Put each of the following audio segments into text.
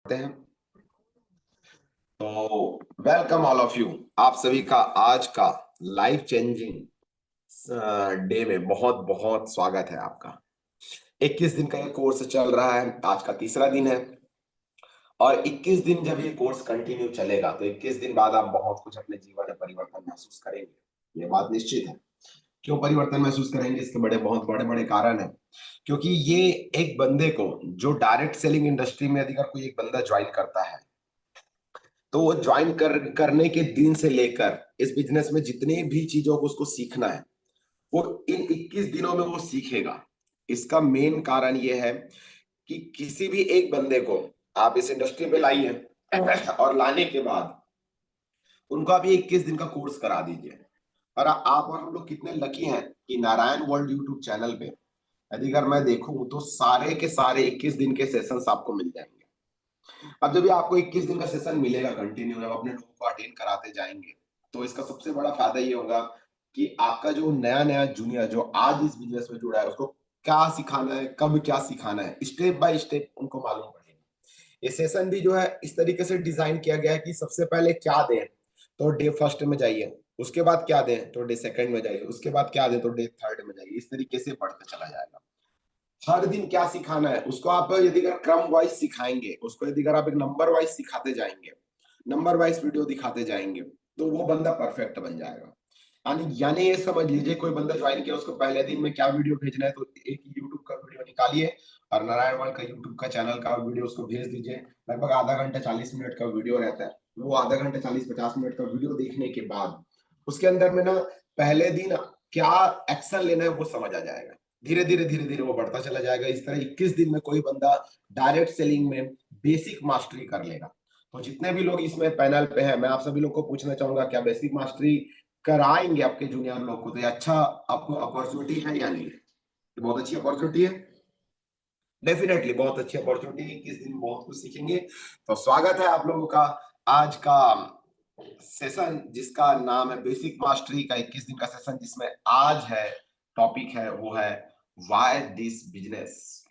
हैं। तो welcome all of you. आप सभी का आज का लाइफ चेंजिंग डे में बहुत बहुत स्वागत है आपका। 21 दिन का ये कोर्स चल रहा है, आज का तीसरा दिन है। और 21 दिन जब ये कोर्स कंटिन्यू चलेगा तो 21 दिन बाद आप बहुत कुछ अपने जीवन में परिवर्तन महसूस करेंगे, ये बात निश्चित है। क्यों परिवर्तन महसूस करेंगे, इसके बहुत बड़े बड़े कारण हैं। क्योंकि ये एक बंदे को, जो डायरेक्ट सेलिंग इंडस्ट्री में यदि अगर कोई एक बंदा ज्वाइन करता है तो वो ज्वाइन करने के दिन से लेकर इस बिजनेस में जितने भी चीजों को उसको सीखना है वो इन 21 दिनों में वो सीखेगा। इसका मेन कारण ये है कि किसी भी एक बंदे को आप इस इंडस्ट्री में लाइए और लाने के बाद उनको आप ये 21 दिन का कोर्स करा दीजिए। और आप और हम लोग कितने लकी हैं कि नारायण वर्ल्ड यूट्यूब चैनल पे यदि अगर मैं देखूं तो सारे के सारे 21 दिन के सेशंस आपको मिल जाएंगे। अब जब भी आपको 21 दिन का सेशन मिलेगा कंटिन्यू, जब अपने लोगों को अटेंड कराते जाएंगे तो इसका सबसे बड़ा फायदा ये होगा कि आपका जो नया नया जूनियर जो आज इस बिजनेस में जुड़ा है उसको क्या सिखाना है, कब क्या सिखाना है, स्टेप बाय स्टेप उनको मालूम पड़ेगा। ये सेशन भी जो है इस तरीके से डिजाइन किया गया है कि सबसे पहले क्या दें तो डे फर्स्ट में जाइए, उसके बाद क्या दें तो डे सेकंड में जाइए, उसके बाद क्या दें तो डे थर्ड में जाइए। इस तरीके से बढ़ते चला जाएगा। हर दिन क्या सिखाना है उसको आप यदि अगर क्रम वाइज सिखाएंगे, उसको यदि अगर आप एक नंबर वाइज सिखाते जाएंगे, नंबर वाइज वीडियो दिखाते जाएंगे तो वो बंदा परफेक्ट बन जाएगा। यानी यानी ये समझ लीजिए कोई बंदा ज्वाइन किया, उसको पहले दिन में क्या वीडियो भेजना है तो एक यूट्यूब का वीडियो निकालिए और नारायण वाल का यूट्यूब का चैनल का वीडियो उसको भेज दीजिए। लगभग आधा घंटा 40 मिनट का वीडियो रहता है। वो आधा घंटा 40-50 मिनट का वीडियो देखने के बाद उसके अंदर में ना पहले दिन क्या एक्शन लेना है वो समझ आ जाएगा। धीरे धीरे वो बढ़ता चला जाएगा। इस तरह 21 दिन में कोई बंदा डायरेक्ट सेलिंग में बेसिक मास्टरी कर लेगा। तो जितने भी लोग इसमें पैनल पे हैं, मैं आप सभी लोग को पूछना चाहूंगा, क्या बेसिक मास्टरी कराएंगे आपके जूनियर लोग को? तो ये अच्छा आपको अपॉर्चुनिटी है या नहीं? ये बहुत अच्छी अपॉर्चुनिटी है। डेफिनेटली बहुत अच्छी अपॉर्चुनिटी है, 21 दिन बहुत कुछ सीखेंगे। तो स्वागत है आप लोगों का आज का सेशन जिसका नाम है बेसिक मास्टरी का 21 दिन का सेशन, जिसमें आज है टॉपिक है वो है व्हाई दिस बिजनेस।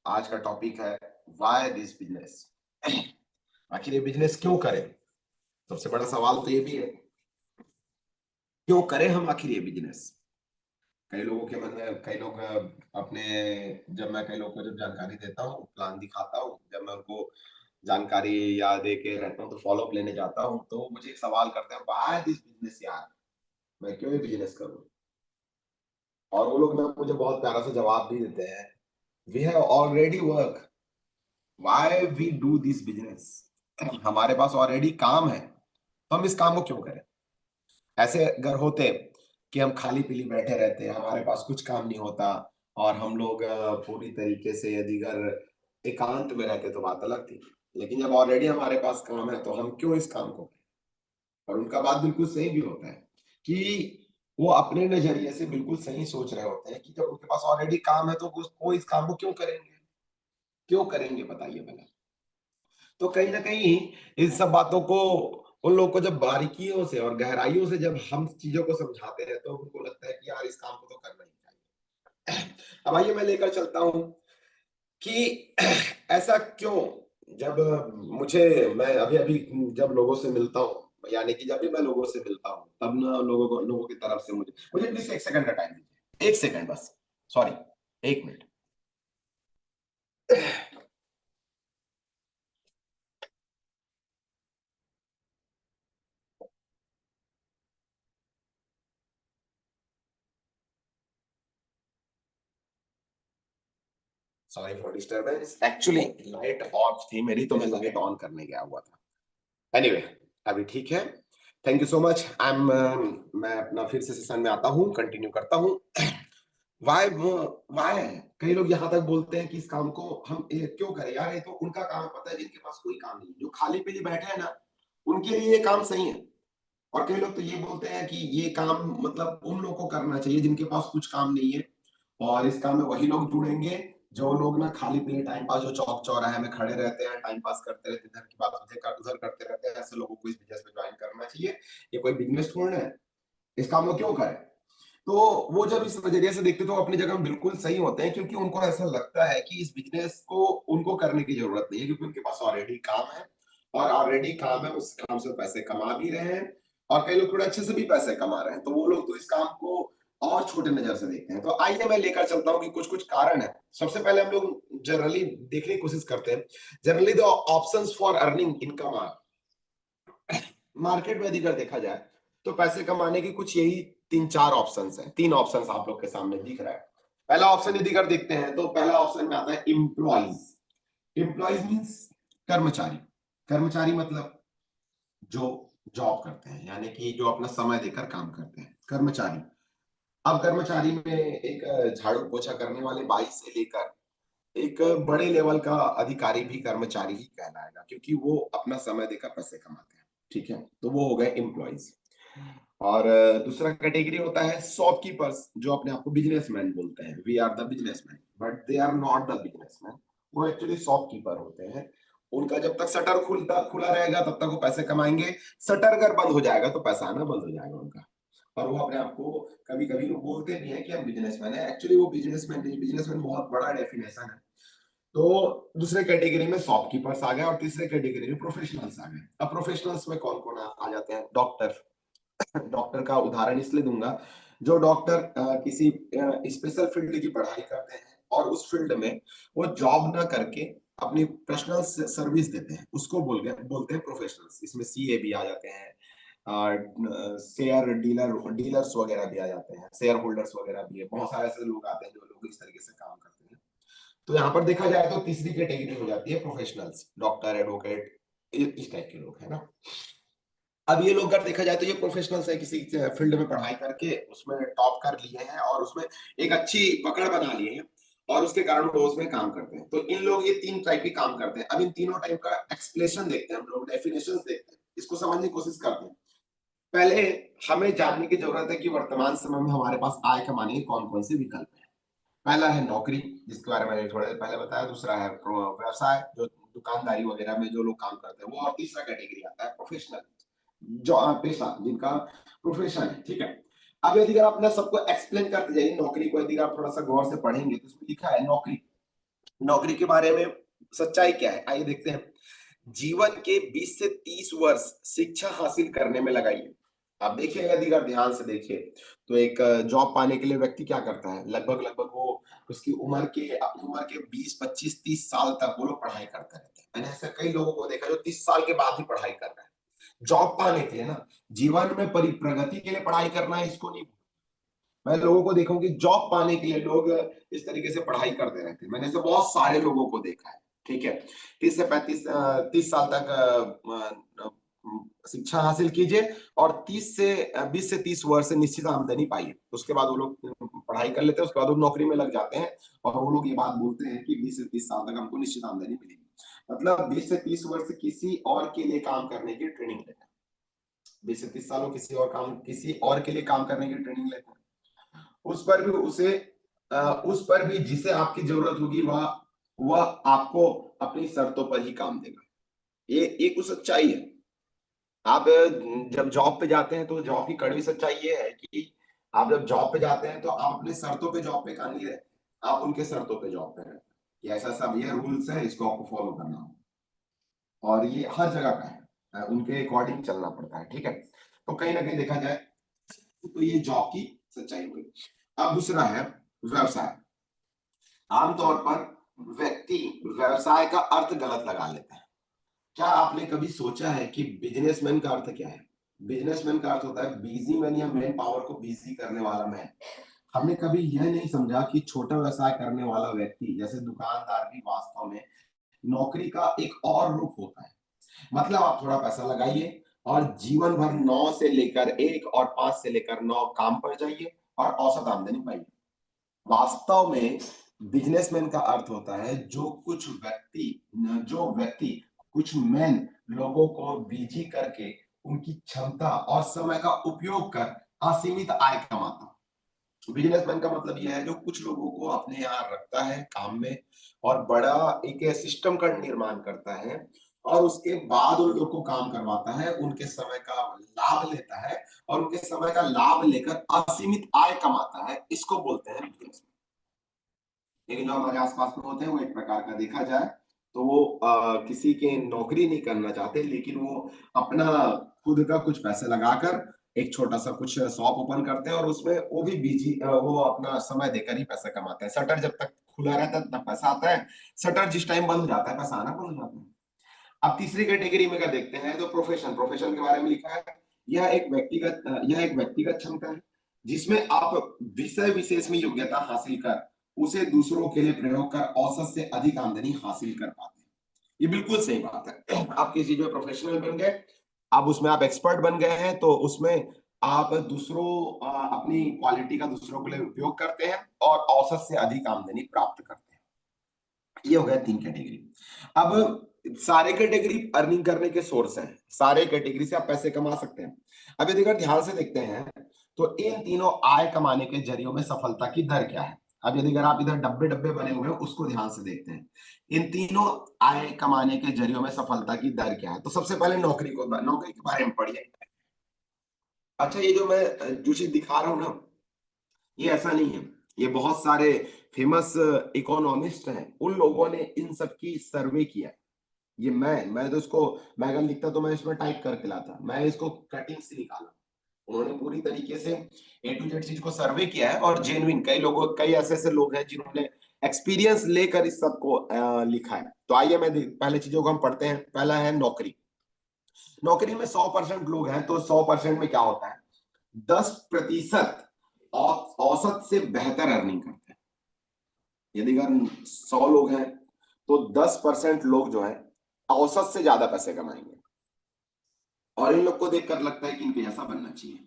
आज का टॉपिक है व्हाई दिस बिजनेस। आखिर ये बिजनेस क्यों करें? सबसे बड़ा सवाल तो ये भी है, क्यों करें हम आखिर ये बिजनेस? कई लोगों के मन में, कई लोग अपने, जब मैं कई लोगों को जब जानकारी देता हूँ, प्लान दिखाता हूँ, जब मैं उनको जानकारी या दे के रहता हूँ तो फॉलो अप लेने जाता हूँ तो मुझे एक सवाल करते हैं, व्हाई दिस बिजनेस यार, मैं क्यों ये बिजनेस करूँ? और वो लोग ना मुझे बहुत प्यारा सा जवाब भी देते हैं, we have already work, why we do this business. हमारे पास ऑलरेडी काम है तो हम इस काम को क्यों करें? ऐसे अगर होते कि हम खाली पीली बैठे रहते, हमारे पास कुछ काम नहीं होता और हम लोग पूरी तरीके से यदि अगर एकांत में रहते तो बात अलग थी। लेकिन जब ऑलरेडी हमारे पास काम है तो हम क्यों इस काम को करें? और उनका बात बिल्कुल सही भी होता है कि वो अपने नजरिए से बिल्कुल सही सोच रहे होते हैं कि जब उनके पास ऑलरेडी काम है तो वो इस काम को क्यों करेंगे? क्यों करेंगे बताइए भला। तो कहीं ना कहीं इन सब बातों को, उन लोगों को जब बारीकियों से और गहराइयों से जब हम चीजों को समझाते हैं तो उनको लगता है कि यार इस काम को तो करना ही चाहिए। अब आइए मैं लेकर चलता हूं कि ऐसा क्यों। जब मुझे, मैं अभी अभी जब लोगों से मिलता हूँ, यानी कि जब भी मैं लोगों से मिलता हूँ तब ना लोगों की तरफ से मुझे प्लीज एक सेकंड का टाइम दीजिए, एक सेकंड बस, सॉरी, एक minute. Sorry for disturbance, actually light of थी मेरी तो मैं लाइट ऑन करने गया हुआ था। एनीवे अभी ठीक है। Thank you so much. I am, मैं अपना फिर से सेशन में आता हूँ, कंटिन्यू करता हूँ। वाई वाई कई लोग यहाँ तक बोलते हैं कि इस काम को हम क्यों करें यार, ये तो उनका काम है, पता है जिनके पास कोई काम नहीं, जो खाली पीली बैठे हैं ना उनके लिए ये काम सही है। और कई लोग तो ये बोलते हैं कि ये काम मतलब उन लोगों को करना चाहिए जिनके पास कुछ काम नहीं है। और इस काम में वही लोग जुड़ेंगे जो लोग ना खाली पीली टाइम पास, जो चौक चौराहे में खड़े रहते हैं, टाइम पास करते रहते हैं, इधर की बात उधर करते रहते हैं, ऐसे लोगों को इस बिजनेस में ज्वाइन करना चाहिए। ये कोई बिजनेस थोड़ा है, इस काम को क्यों करें? तो वो जब इस नजरिए से देखते तो वो अपनी जगह में बिल्कुल सही होते हैं, क्योंकि उनको ऐसा लगता है कि इस बिजनेस को उनको करने की जरूरत नहीं है, क्योंकि उनके पास ऑलरेडी काम है, और ऑलरेडी काम है, उस काम से पैसे कमा भी रहे हैं, और कई लोग थोड़े अच्छे से भी पैसे कमा रहे हैं, तो वो लोग तो इस काम को और छोटे नजर से देखते हैं। तो आइए मैं लेकर चलता हूँ कि कुछ कुछ कारण है। सबसे पहले हम लोग जनरली देखने की कोशिश करते हैं, generally the options for earning income are, market में यदि अगर देखा जाए तो पैसे कमाने की कुछ यही तीन चार ऑप्शंस हैं। तीन ऑप्शंस आप लोग के सामने दिख रहा है। पहला ऑप्शन यदि अगर देखते हैं तो पहला ऑप्शन में आता है इम्प्लॉइज। इम्प्लॉइज मीन्स कर्मचारी। कर्मचारी मतलब जो जॉब करते हैं, यानी कि जो अपना समय देकर काम करते हैं, कर्मचारी। अब कर्मचारी में एक झाड़ू पोछा करने वाले बाई से लेकर एक बड़े लेवल का अधिकारी भी कर्मचारी ही कहलाएगा, क्योंकि वो अपना समय देकर पैसे कमाते हैं। ठीक है, तो वो हो गए एम्प्लॉइज। और दूसरा कैटेगरी होता है शॉपकीपर्स, जो अपने आप को बिजनेसमैन बोलते हैं। We are the businessman, but they are not the businessman. वो एक्चुअली शॉपकीपर होते हैं। उनका जब तक शटर खुला रहेगा तब तक वो पैसे कमाएंगे। शटर अगर बंद हो जाएगा तो पैसा आना बंद हो जाएगा उनका। और वो अपने आप को कभी कभी बोलते भी हैं कि हम बिजनेसमैन है, एक्चुअली वो बिजनेसमैन नहीं। बिजनेसमैन बहुत बड़ा डेफिनेशन है। तो दूसरे कैटेगरी में शॉपकीपर्स आ गए, और तीसरे कैटेगरी में प्रोफेशनल्स आ गए। अब प्रोफेशनल्स में कौन कौन आ जाते हैं? डॉक्टर। डॉक्टर का उदाहरण इसलिए दूंगा, जो डॉक्टर किसी स्पेशल फील्ड की पढ़ाई करते हैं और उस फील्ड में वो जॉब ना करके अपनी पर्सनल सर्विस देते हैं, उसको बोलते हैं प्रोफेशनल्स। इसमें सीए भी आ जाते हैं, शेयर डीलर्स वगैरह भी आ जाते हैं, शेयर होल्डर्स वगैरह भी है। बहुत सारे ऐसे लोग आते हैं जो लोग इस तरीके से काम करते हैं। तो यहाँ पर देखा जाए तो तीसरी कैटेगरी हो जाती है प्रोफेशनल्स, डॉक्टर, एडवोकेट, इस टाइप के लोग है ना। अब ये लोग अगर देखा जाए तो ये प्रोफेशनल्स है, किसी फील्ड में पढ़ाई करके उसमें टॉप कर लिए हैं और उसमें एक अच्छी पकड़ बना लिए हैं, और उसके कारण वो उसमें काम करते हैं। तो इन लोग ये तीन टाइप के काम करते हैं। अब इन तीनों टाइप का एक्सप्लेनेशन देखते हैं हम लोग, डेफिनेशन देखते हैं, इसको समझने की कोशिश करते हैं। पहले हमें जानने की जरूरत है कि वर्तमान समय में हमारे पास आय कमाने के कौन कौन से विकल्प हैं। पहला है नौकरी, जिसके बारे में मैंने थोड़ा देर पहले बताया। दूसरा है व्यवसाय, जो दुकानदारी वगैरह में जो लोग काम करते हैं वो। और तीसरा कैटेगरी आता है प्रोफेशनल, जो पेशा, जिनका प्रोफेशन है। ठीक है, अब यदि आप अपना सबको एक्सप्लेन करते जाइए नौकरी को, यदि आप थोड़ा सा गौर से पढ़ेंगे तो उसमें लिखा है नौकरी। नौकरी के बारे में सच्चाई क्या है, आइए देखते हैं। जीवन के 20 से 30 वर्ष शिक्षा हासिल करने में लगाइए। आप देखिए, यदि आप ध्यान से देखिए तो एक जॉब पाने के लिए व्यक्ति क्या करता है, लगभग लगभग वो उसकी उम्र के, अपनी उम्र के 20, 25, 30 साल तक वो लोग पढ़ाई करते रहते हैं। मैंने ऐसे कई लोगों को देखा जो 30 साल के बाद ही पढ़ाई कर रहे हैं, जॉब पाने के लिए ना। जीवन में प्रगति के लिए पढ़ाई करना है, इसको नहीं। मैं लोगों को देखा हूं कि जॉब पाने के लिए लोग इस तरीके से पढ़ाई करते रहते हैं। मैंने ऐसे बहुत सारे लोगों को देखा है। ठीक है, 30 से 35 30 साल तक शिक्षा हासिल कीजिए, और 20 से 30 वर्ष से निश्चित आमदनी पाइए। उसके बाद वो लोग पढ़ाई कर लेते हैं, उसके बाद वो नौकरी में लग जाते हैं, और वो लोग ये बात बोलते हैं कि 20 से 30 साल तक हमको निश्चित आमदनी मिलेगी। मतलब 20 से 30 वर्ष किसी और के लिए काम करने की ट्रेनिंग लेते हैं। 20 से 30 सालों किसी और के लिए काम करने की ट्रेनिंग लेते हैं। उस पर भी उसे उस पर भी जिसे आपकी जरूरत होगी वह आपको अपनी शर्तों पर ही काम देगा। ये एक कुछ सच्चाई है। आप जब जॉब पे जाते हैं तो जॉब की कड़वी सच्चाई ये है कि आप जब जॉब पे जाते हैं तो आप अपने शर्तों पे जॉब पे काम नहीं रहते, आप उनके शर्तों पे जॉब पे रहते हैं कि ऐसा सब ये रूल्स है, इसको आपको फॉलो करना हो। और ये हर जगह का है, उनके अकॉर्डिंग चलना पड़ता है। ठीक है, तो कहीं ना कहीं देखा जाए तो ये जॉब की सच्चाई हुई। अब दूसरा है व्यवसाय। आमतौर पर व्यक्ति व्यवसाय का अर्थ गलत लगा लेते हैं। क्या आपने कभी सोचा है कि बिजनेसमैन का अर्थ क्या है? बिजनेसमैन का अर्थ होता है बिजी मैन, या मैन पावर को बिजी करने वाला मैन। हमने कभी यह नहीं समझा कि छोटा व्यवसाय करने वाला व्यक्ति जैसे दुकानदार भी वास्तव में नौकरी का एक और रूप होता है। मतलब आप थोड़ा पैसा लगाइए और जीवन भर 9 से लेकर 1 और 5 से लेकर 9 काम पर जाइए और औसत आमदनी पाइए। वास्तव में बिजनेसमैन का अर्थ होता है जो व्यक्ति कुछ मैन लोगों को बिजी करके उनकी क्षमता और समय का उपयोग कर असीमित आय कमाता। बिजनेसमैन का मतलब यह है जो कुछ लोगों को अपने यहाँ रखता है काम में, और बड़ा एक सिस्टम का निर्माण करता है, और उसके बाद उन लोग को काम करवाता है, उनके समय का लाभ लेता है और उनके समय का लाभ लेकर असीमित आय कमाता है, इसको बोलते हैं बिजनेस। लेकिन जो हमारे आसपास में होते हैं वो एक प्रकार का देखा जाए तो वो किसी के नौकरी नहीं करना चाहते, लेकिन वो अपना खुद का कुछ पैसे लगाकर एक छोटा सा कुछ शॉप ओपन करते हैं और उसमें वो भी बिजी, वो अपना समय देकर ही पैसा कमाते हैं। शटर जब तक खुला रहता है तब पैसा आता है, शटर जिस टाइम बंद हो जाता है पैसा आना बंद हो जाता है। अब तीसरी कैटेगरी में अगर देखते हैं तो प्रोफेशन, प्रोफेशन के बारे में लिखा है यह एक व्यक्तिगत क्षमता है जिसमें आप विषय विशेष में योग्यता हासिल कर उसे दूसरों के लिए प्रयोग कर औसत से अधिक आमदनी हासिल कर पाते हैं। ये बिल्कुल सही बात है। आप किसी चीज में प्रोफेशनल बन गए, अब उसमें आप एक्सपर्ट बन गए हैं तो उसमें आप दूसरों अपनी क्वालिटी का दूसरों के लिए उपयोग करते हैं और औसत से अधिक आमदनी प्राप्त करते हैं। ये हो गया 3 कैटेगरी। अब सारे कैटेगरी अर्निंग करने के सोर्स हैं, सारे कैटेगरी से आप पैसे कमा सकते हैं। अब यदि अगर ध्यान से देखते हैं तो इन तीनों आय कमाने के जरियों में सफलता की दर क्या है। अब यदि अगर आप इधर डब्बे डब्बे बने हुए हैं उसको ध्यान से देखते हैं, इन तीनों आय कमाने के जरियों में सफलता की दर क्या है। तो सबसे पहले नौकरी के बारे में पढ़िए। अच्छा, ये जो मैं जो चीज दिखा रहा हूं ना, ये ऐसा नहीं है, ये बहुत सारे फेमस इकोनॉमिस्ट हैं, उन लोगों ने इन सब की सर्वे किया है। ये मैं तो इसको, मैं अगर लिखता तो मैं इसमें टाइप करके लाता, मैं इसको कटिंग से निकाला। उन्होंने पूरी तरीके से ए टू जेड चीज को सर्वे किया है और जेन्युइन कई ऐसे ऐसे लोग हैं जिन्होंने एक्सपीरियंस लेकर इस सब को लिखा है। तो आइए पहले चीजों को हम पढ़ते हैं। पहला है नौकरी। नौकरी में 100% लोग हैं तो 100% में क्या होता है, 10% औसत से बेहतर अर्निंग करते हैं। यदि अगर 100 लोग हैं तो 10% लोग जो है औसत से ज्यादा पैसे कमाएंगे और इन लोग को देखकर लगता है कि इनके जैसा बनना चाहिए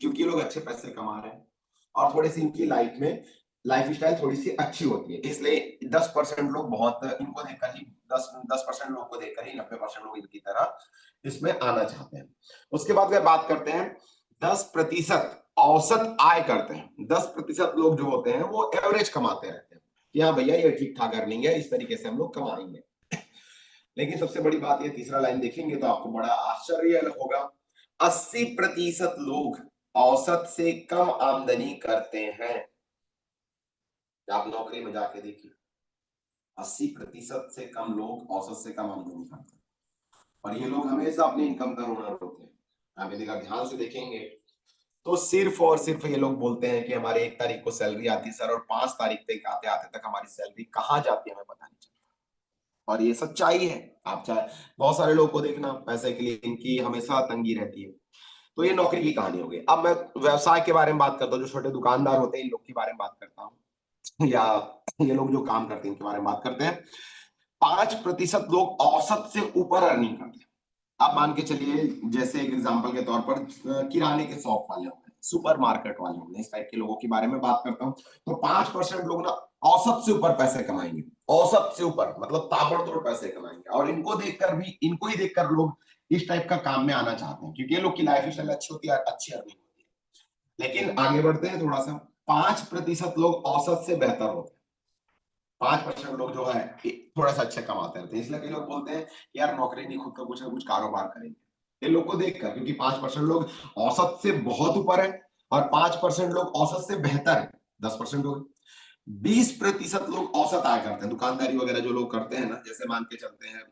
क्योंकि ये लोग अच्छे पैसे कमा रहे हैं और थोड़ी सी इनकी लाइफ में लाइफ स्टाइल थोड़ी सी अच्छी होती है, इसलिए 10% लोग बहुत इनको देखकर ही 10% लोग को देखकर ही 90% लोग इनकी तरह इसमें आना चाहते हैं। उसके बाद अगर बात करते हैं 10% औसत आय करते हैं, 10% लोग जो होते हैं वो एवरेज कमाते रहते हैं कि हाँ भैया ये ठीक ठाक अर्निंग है, इस तरीके से हम लोग कमाएंगे। लेकिन सबसे बड़ी बात ये तीसरा लाइन देखेंगे तो आपको बड़ा आश्चर्य होगा, 80% लोग औसत से कम आमदनी करते हैं। आप नौकरी में जाके देखिए, 80% से कम लोग औसत से कम आमदनी करते हैं और ये लोग हमेशा अपनी इनकम का ओनर होते हैं। आप यदि आप ध्यान से देखेंगे तो सिर्फ और सिर्फ ये लोग बोलते हैं कि हमारे 1 तारीख को सैलरी आती है सर, और 5 तारीख तक आते आते तक हमारी सैलरी कहाँ जाती है हमें पता नहीं चलता। और ये सच्चाई है। आप चाहे बहुत सारे लोग को देखना, पैसे के लिए इनकी हमेशा तंगी रहती है। तो ये नौकरी की कहानी हो गई। अब मैं व्यवसाय के बारे में बात करता हूँ, जो छोटे दुकानदार होते हैं इन लोग के बारे में बात करता हूँ या ये लोग जो काम करते हैं इनके बारे में बात करते हैं। 5% लोग औसत से ऊपर अर्निंग करते हैं। आप मान के चलिए, जैसे एक एग्जांपल के तौर पर किराने के शॉप वाले होंगे, सुपर मार्केट वाले होंगे, इस टाइप के लोगों के बारे में बात करता हूँ। तो 5% लोग ना औसत से ऊपर पैसे कमाएंगे, औसत से ऊपर मतलब ताबड़तोड़ पैसे कमाएंगे और इनको ही देखकर लोग इस टाइप का काम में आना चाहते हैं क्योंकि ये लोग की लाइफ स्टाइल अच्छी होती है, अच्छी अर्निंग होती है। लेकिन आगे बढ़ते हैं थोड़ा सा, 5% लोग औसत से बेहतर होते हैं। 5% लोग जो है थोड़ा सा अच्छा कमाते रहते हैं, इसलिए कई लोग बोलते हैं यार नौकरी नहीं, खुद का कुछ ना कुछ कारोबार करेंगे। इन लोग को देखकर, क्योंकि 5% लोग औसत से बहुत ऊपर है और 5% लोग औसत से बेहतर है, 10% लोग। 20% लोग औसत आय करते हैं, दुकानदारी वगैरह जो लोग करते हैं ना, जैसे मान के चलते हैं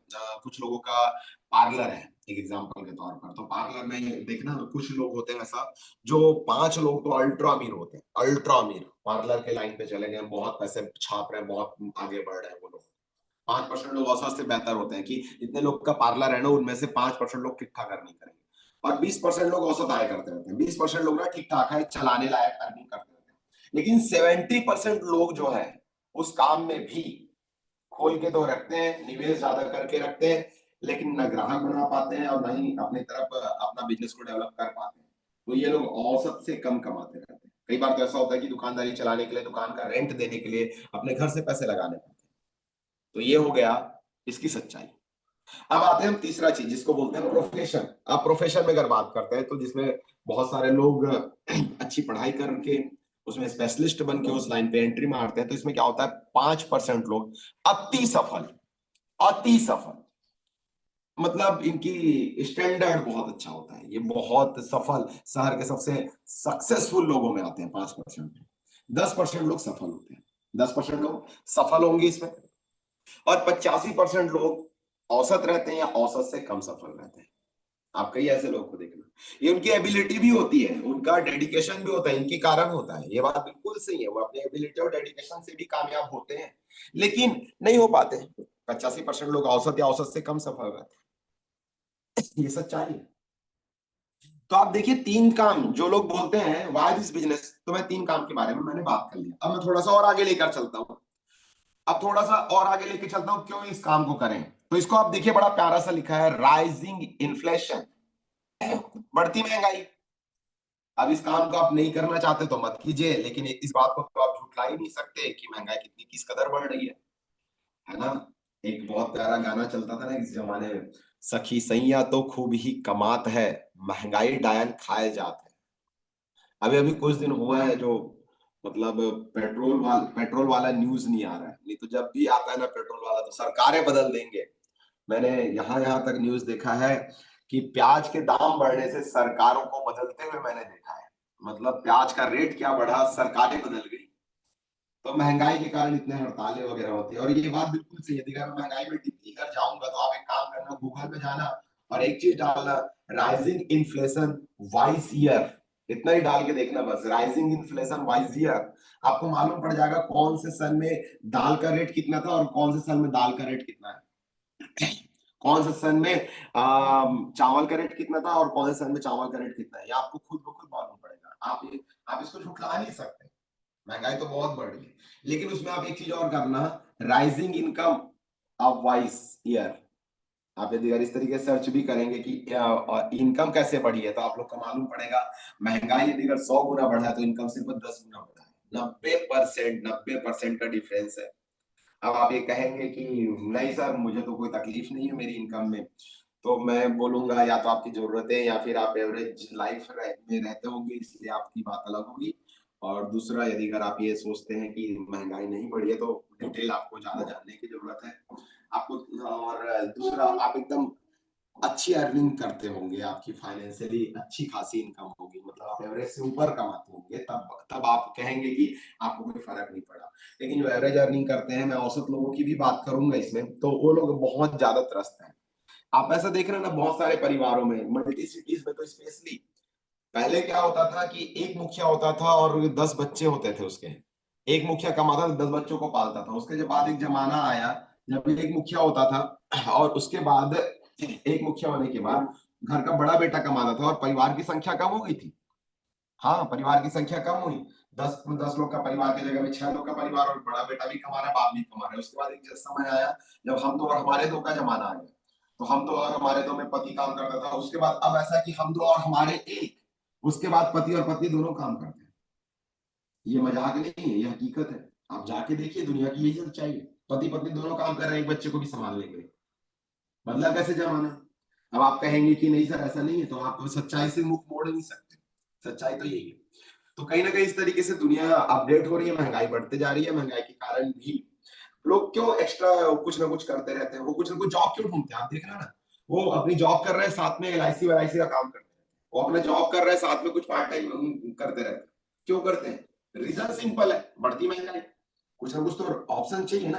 कुछ लोगों का पार्लर है एक एग्जांपल के तौर पर, तो पार्लर में देखना कुछ लोग होते हैं ऐसा, जो 5 लोग तो अल्ट्रा अमीर होते हैं, अल्ट्रा अमीर पार्लर के लाइन पे चले गए, बहुत पैसे छाप रहे हैं, बहुत आगे बढ़ रहे हैं वो लोग। 5% लोग औसत से बेहतर होते हैं कि जितने लोग का पार्लर है ना उनमें से 5% लोग ठीक ठाक अर्निंग करेंगे और 20% लोग औसत आय करते रहते हैं। 20% लोग ना ठीक ठाक है, चलाने लायक अर्निंग करते रहते हैं। लेकिन 70% लोग जो है उस काम में भी खोल के तो रखते हैं, निवेश ज्यादा करके रखते हैं, लेकिन न ग्राहक बना पाते हैं और न ही अपनी तरफ अपना बिजनेस को डेवलप कर पाते हैं। तो ये लोग औसत से कम कमाते रहते हैं। कई बार तो ऐसा होता है कि दुकानदारी चलाने के लिए, दुकान का रेंट देने के लिए अपने घर से पैसे लगाने पड़ते हैं। तो ये हो गया इसकी सच्चाई। अब आते हैं हम तीसरा चीज जिसको बोलते हैं प्रोफेशन। अब प्रोफेशन में अगर बात करते हैं तो जिसमें बहुत सारे लोग अच्छी पढ़ाई करके उसमें स्पेशलिस्ट बन के उस लाइन पे एंट्री मारते हैं, तो इसमें क्या होता है, 5% लोग अति सफल, अति सफल मतलब इनकी स्टैंडर्ड बहुत अच्छा होता है, ये बहुत सफल शहर के सबसे सक्सेसफुल लोगों में आते हैं। 5%, 10% लोग सफल होते हैं, 10% लोग सफल होंगे इसमें, और 85% लोग औसत रहते हैं या औसत से कम सफल रहते हैं। आप कई ऐसे लोग को देखना, ये उनकी एबिलिटी भी होती है, उनका डेडिकेशन भी होता है, इनके कारण होता है, ये बात बिल्कुल सही है, वो अपने एबिलिटी और डेडिकेशन से भी कामयाब होते हैं, लेकिन नहीं हो पाते। 85% लोग औसत या औसत से कम सफल रहते हैं, ये सच्चाई है। तो आप देखिए, तीन काम जो लोग बोलते हैं व्हाई दिस बिजनेस, तो मैं तीन काम के बारे में मैंने बात कर लिया। अब मैं थोड़ा सा और आगे लेकर चलता हूँ, अब थोड़ा सा और आगे लेके चलता हूँ, क्यों इस काम को करें। तो इसको आप देखिए, बड़ा प्यारा सा लिखा है, राइजिंग इन्फ्लेशन, बढ़ती महंगाई। अब इस काम को आप नहीं करना चाहते तो मत कीजिए, लेकिन इस बात को तो आप झुठला ही नहीं सकते कि महंगाई कितनी किस कदर बढ़ रही है ना। एक बहुत प्यारा गाना चलता था ना इस जमाने में, सखी सैया तो खूब ही कमात है, महंगाई डायन खाए जात है। अभी अभी कुछ दिन हुआ है जो, मतलब पेट्रोल वाला न्यूज नहीं आ रहा है, नहीं तो जब भी आता है ना पेट्रोल वाला तो सरकारें बदल देंगे। मैंने यहाँ यहाँ तक न्यूज देखा है कि प्याज के दाम बढ़ने से सरकारों को बदलते हुए मैंने देखा है। मतलब प्याज का रेट क्या बढ़ा, सरकारें बदल गई। तो महंगाई के कारण इतने हड़तालें वगैरह होती है, और ये बात बिल्कुल सही है। अगर मैं महंगाई में टिप्पणी कर जाऊंगा तो आप एक काम करना, गूगल पे जाना और एक चीज डालना, राइजिंग इन्फ्लेशन वाइज ईयर, इतना ही डाल के देखना बस, राइजिंग इन्फ्लेशन वाइज ईयर। आपको मालूम पड़ जाएगा कौन से सन में दाल का रेट कितना था और कौन से सन में दाल का रेट कितना है, कौन से सन में चावल का रेट कितना था और कौन से सन में चावल का रेट कितना है, ये आपको खुद ब खुद मालूम पड़ेगा। आप इसको झुठला नहीं सकते। महंगाई तो बहुत बढ़ रही है, लेकिन उसमें आप एक चीज और करना, rising income of vice year. आप यदि अगर इस तरीके से सर्च भी करेंगे कि इनकम कैसे बढ़ी है, तो आप लोग को मालूम पड़ेगा महंगाई यदि अगर 100 गुना बढ़ा है तो इनकम सिर्फ 10 गुना बढ़ा है। 90% का डिफरेंस है। अब आप ये कहेंगे कि नहीं सर मुझे तो कोई तकलीफ नहीं है मेरी इनकम में, तो मैं बोलूंगा या तो आपकी जरूरतें या फिर आप एवरेज लाइफ में रहते होंगे, इसलिए आपकी बात अलग होगी। और दूसरा, यदि अगर आप ये सोचते हैं कि महंगाई नहीं बढ़ी है तो डिटेल आपको ज्यादा जानने की जरूरत है आपको। और दूसरा, आप एकदम अच्छी अर्निंग करते होंगे, आपकी फाइनेंशियली अच्छी खासी इनकम होगी, मतलब आप एवरेज से ऊपर कमाते होंगे, तब तब आप कहेंगे कि आपको कोई फर्क नहीं पड़ा। लेकिन जो एवरेज अर्निंग करते हैं, मैं औसत लोगों की भी बात करूंगा इसमें, तो वो लोग बहुत ज्यादा त्रस्त हैं। आप ऐसा देख रहे हैं ना बहुत सारे परिवारों में, मल्टी सिटीज में तो स्पेशली, पहले क्या होता था कि एक मुखिया होता था और 10 बच्चे होते थे उसके। एक मुखिया कमाता था, 10 बच्चों को पालता था। उसके जो बाद एक जमाना आया जब एक मुखिया होता था, और उसके बाद एक मुखिया होने के बाद घर का बड़ा बेटा कमाता था और परिवार की संख्या कम हो गई थी। हाँ, परिवार की संख्या कम हुई, 10 10 लोग का परिवार की जगह में 6 लोग का परिवार, और बड़ा बेटा भी कमा रहा है, बाप भी कमा रहा है। उसके बाद एक समय आया जब हम दो और हमारे दो का जमाना आ गया, तो हम दो और हमारे दो में पति काम करता था। उसके बाद अब ऐसा कि हम दो और हमारे एक, उसके बाद पति और पत्नी दोनों काम करते हैं। ये मजाक नहीं है, ये हकीकत है। आप जाके देखिए, दुनिया की यही सच्चाई है। पति पत्नी दोनों काम कर रहे हैं, एक बच्चे को भी संभाल लेंगे। बदला कैसे जमाना। अब आप कहेंगे कि नहीं सर ऐसा नहीं है, तो आप सच्चाई से मुख मोड़ नहीं सकते। सच्चाई तो यही है। तो कहीं ना कहीं इस तरीके से दुनिया अपडेट हो रही है, महंगाई बढ़ते जा रही है। महंगाई के कारण भी लोग क्यों एक्स्ट्रा कुछ ना कुछ करते रहते हैं, वो कुछ ना कुछ जॉब क्यों ढूंढते हैं। आप देख रहे हैं ना, वो अपनी जॉब कर रहे हैं, साथ में एलआईसी वाईसी का काम करते हैं। वो अपना जॉब कर रहे हैं, साथ में कुछ पार्ट टाइम करते रहते हैं। क्यों करते हैं? रीजन सिंपल है, बढ़ती महंगाई। कुछ ना कुछ तो ऑप्शन चाहिए ना।